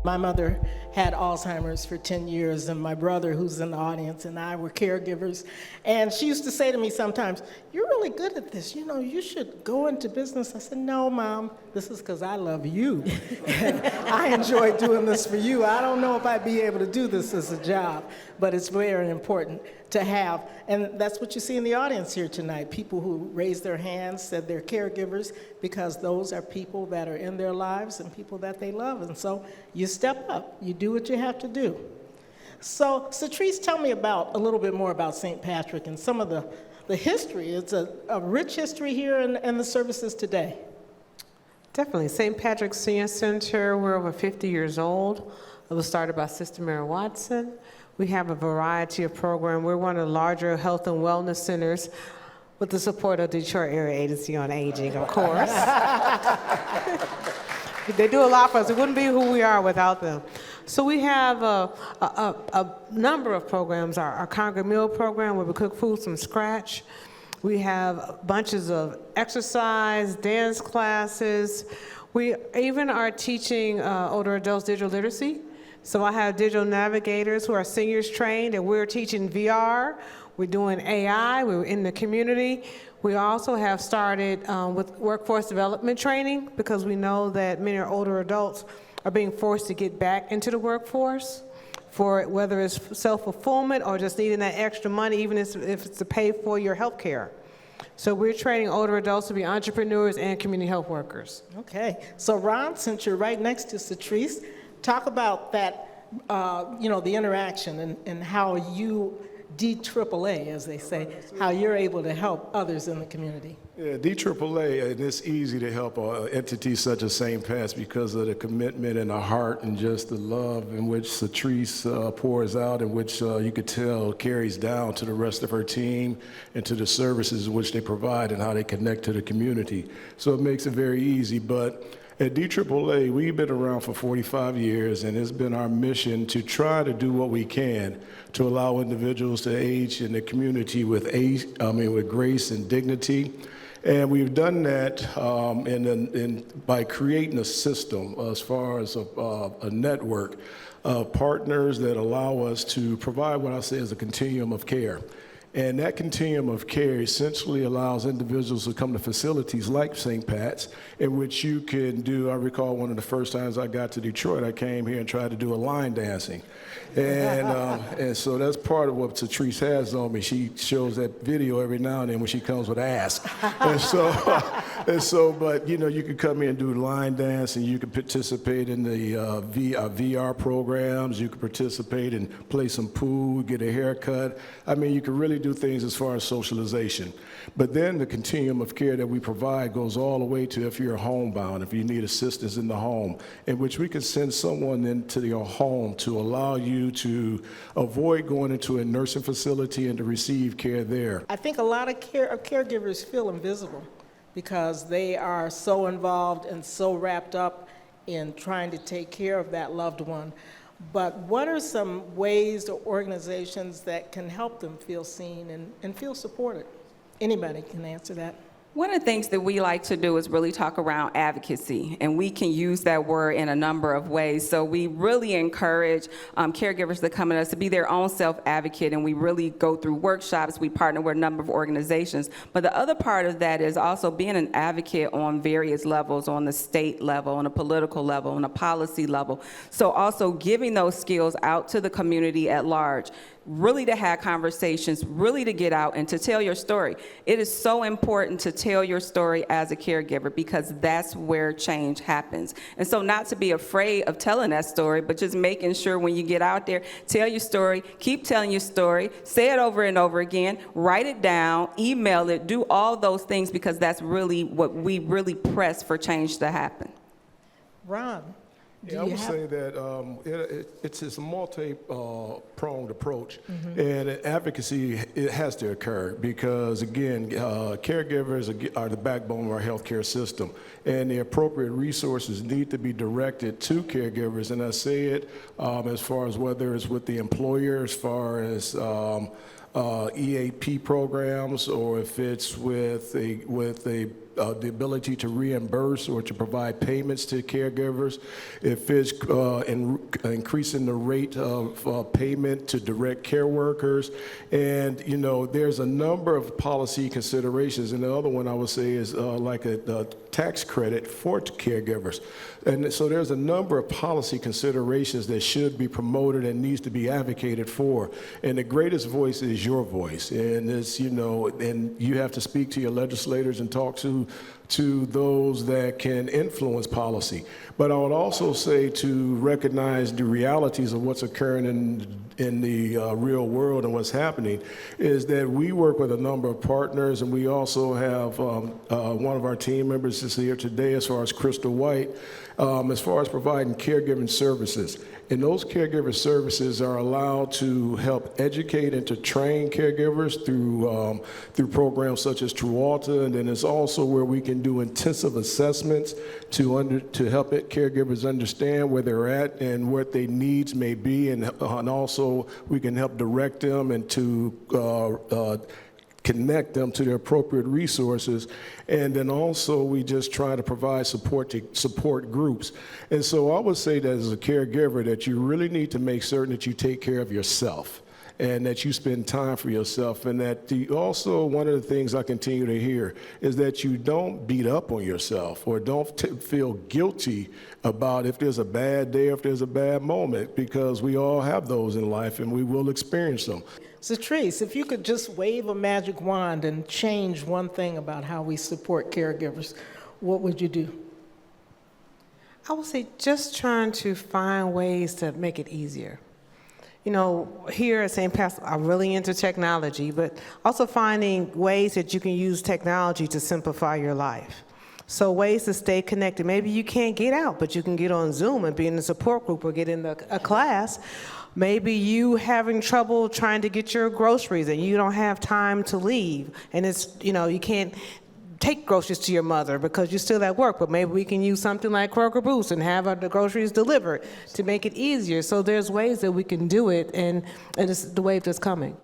My mother had Alzheimer's for 10 years, and my brother, who's in the audience, and I were caregivers. And she used to say to me sometimes, "You're really good at this. You know, you should go into business." I said, "No, Mom, this is because I love you. And I enjoy doing this for you. I don't know if I'd be able to do this as a job, but it's very important to have." And that's what you see in the audience here tonight. People who raised their hands said they're caregivers because those are people that are in their lives and people that they love. And so you step up, you do what you have to do. So, Satrice, tell me a little bit more about St. Patrick and some of the history. It's a rich history here in the services today. Definitely. St. Patrick's Senior Center, we're over 50 years old. It was started by Sister Mary Watson. We have a variety of programs. We're one of the larger health and wellness centers with the support of Detroit Area Agency on Aging, of course. They do a lot for us. It wouldn't be who we are without them. So we have a number of programs. Our Congress Meal program, where we cook food from scratch. We have bunches of exercise, dance classes. We even are teaching older adults digital literacy. So I have digital navigators who are seniors trained, and we're teaching VR. We're doing AI. We're in the community. We also have started with workforce development training because we know that many older adults are being forced to get back into the workforce for whether it's self-fulfillment or just needing that extra money, even if it's to pay for your health care. So we're training older adults to be entrepreneurs and community health workers. Okay. So Ron, since you're right next to Satrice, talk about that, the interaction and how you DAAA, as they say, how you're able to help others in the community. Yeah, DAAA, and it's easy to help entities such as St. Pat's because of the commitment and the heart and just the love in which Satrice pours out, and which you could tell carries down to the rest of her team and to the services which they provide and how they connect to the community. So it makes it very easy. But at DAAA, we've been around for 45 years, and it's been our mission to try to do what we can to allow individuals to age in the community with grace and dignity. And we've done that by creating a system as far as a network of partners that allow us to provide what I say is a continuum of care. And that continuum of care essentially allows individuals to come to facilities like St. Pat's, in which you can do, I recall one of the first times I got to Detroit, I came here and tried to do a line dancing. And so that's part of what Satrice has on me. She shows that video every now and then when she comes with Ask. But you can come in and do line dance, and you can participate in the VR programs. You can participate and play some pool, get a haircut. I mean, you can really do things as far as socialization. But then the continuum of care that we provide goes all the way to if you're homebound, if you need assistance in the home, in which we can send someone into your home to allow you to avoid going into a nursing facility and to receive care there. I think a lot of caregivers feel invisible because they are so involved and so wrapped up in trying to take care of that loved one. But what are some ways or organizations that can help them feel seen and feel supported? Anybody can answer that. One of the things that we like to do is really talk around advocacy, and we can use that word in a number of ways. So we really encourage caregivers that come to us to be their own self-advocate, and we really go through workshops. We partner with a number of organizations. But the other part of that is also being an advocate on various levels, on the state level, on a political level, on a policy level. So also giving those skills out to the community at large, really to have conversations, really to get out and to tell your story. It is so important to tell your story as a caregiver because that's where change happens. And so not to be afraid of telling that story, but just making sure when you get out there, tell your story, keep telling your story, say it over and over again, write it down, email it, do all those things because that's really what we really press for change to happen. Ron. Yeah, I would say that it's a multi-pronged approach, and advocacy, it has to occur because, again, caregivers are the backbone of our healthcare system, and the appropriate resources need to be directed to caregivers, and I say it as far as whether it's with the employer, as far as EAP programs, or if it's with the ability to reimburse or to provide payments to caregivers, if it's increasing the rate of payment to direct care workers. And, you know, there's a number of policy considerations. And the other one I would say is like a tax credit for caregivers. And so there's a number of policy considerations that should be promoted and needs to be advocated for. And the greatest voice is your voice. And it's, you know, and you have to speak to your legislators and talk to those that can influence policy. But I would also say to recognize the realities of what's occurring in the real world and what's happening is that we work with a number of partners, and we also have one of our team members is here today as far as Crystal White, as far as providing caregiving services. And those caregiver services are allowed to help educate and to train caregivers through programs such as Trualta, and then it's also where we can do intensive assessments to help caregivers understand where they're at and what their needs may be, and also we can help direct them and to connect them to the appropriate resources. And then also we just try to provide support to support groups. And so I would say that as a caregiver that you really need to make certain that you take care of yourself and that you spend time for yourself, and that also one of the things I continue to hear is that you don't beat up on yourself or don't feel guilty about if there's a bad day or if there's a bad moment, because we all have those in life and we will experience them. So Trace, if you could just wave a magic wand and change one thing about how we support caregivers, what would you do? I would say just trying to find ways to make it easier. You know, here at St. Pat's, I'm really into technology, but also finding ways that you can use technology to simplify your life. So ways to stay connected. Maybe you can't get out, but you can get on Zoom and be in a support group or get in a class. Maybe you having trouble trying to get your groceries and you don't have time to leave, and it's, you know, you can't take groceries to your mother because you're still at work, but maybe we can use something like Kroger Boost and have the groceries delivered to make it easier. So there's ways that we can do it, and it's the wave that's coming.